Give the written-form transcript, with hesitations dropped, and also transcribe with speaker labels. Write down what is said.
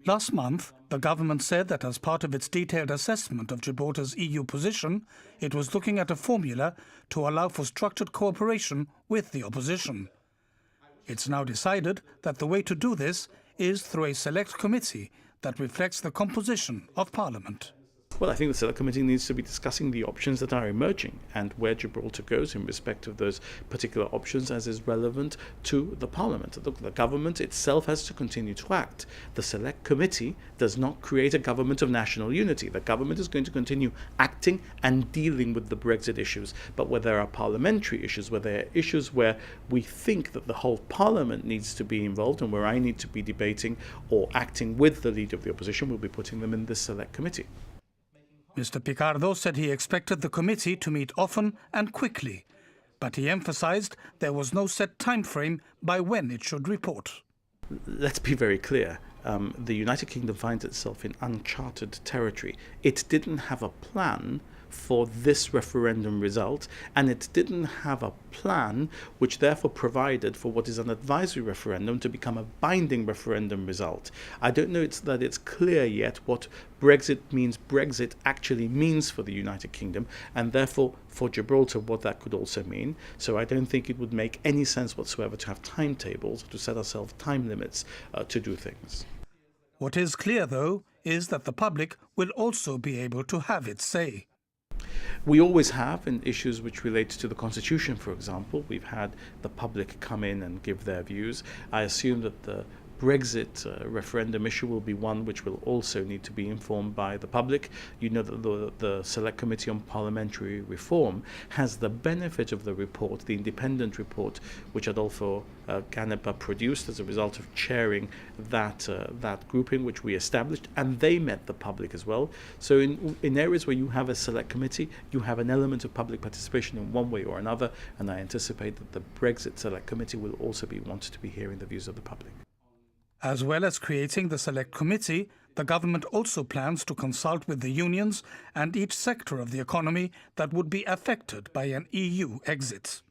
Speaker 1: Last month, the government said that as part of its detailed assessment of Gibraltar's EU position, it was looking at a formula to allow for structured cooperation with the opposition. It's now decided that the way to do this is through a select committee that reflects the composition of Parliament.
Speaker 2: Well, I think the Select Committee needs to be discussing the options that are emerging and where Gibraltar goes in respect of those particular options as is relevant to the Parliament. Look, the government itself has to continue to act. The Select Committee does not create a government of national unity. The government is going to continue acting and dealing with the Brexit issues. But where there are parliamentary issues, where there are issues where we think that the whole Parliament needs to be involved and where I need to be debating or acting with the leader of the opposition, we'll be putting them in this Select Committee.
Speaker 1: Mr. Picardo said he expected the committee to meet often and quickly, but he emphasized there was no set time frame by when it should report.
Speaker 2: Let's be very clear. The United Kingdom finds itself in uncharted territory. It didn't have a plan for this referendum result, and it didn't have a plan which therefore provided for what is an advisory referendum to become a binding referendum result. I don't know that it's clear yet what Brexit actually means for the United Kingdom, and therefore for Gibraltar what that could also mean. So I don't think it would make any sense whatsoever to have timetables, to set ourselves time limits to do things.
Speaker 1: What is clear, though, is that the public will also be able to have its say.
Speaker 2: We always have in issues which relate to the Constitution, for example. We've had the public come in and give their views. I assume that the Brexit referendum issue will be one which will also need to be informed by the public. You know that the Select Committee on Parliamentary Reform has the benefit of the report, the independent report, which Adolfo Canepa produced as a result of chairing that grouping which we established, and they met the public as well. So in areas where you have a Select Committee, you have an element of public participation in one way or another, and I anticipate that the Brexit Select Committee will also be wanted to be hearing the views of the public.
Speaker 1: As well as creating the Select Committee, the government also plans to consult with the unions and each sector of the economy that would be affected by an EU exit.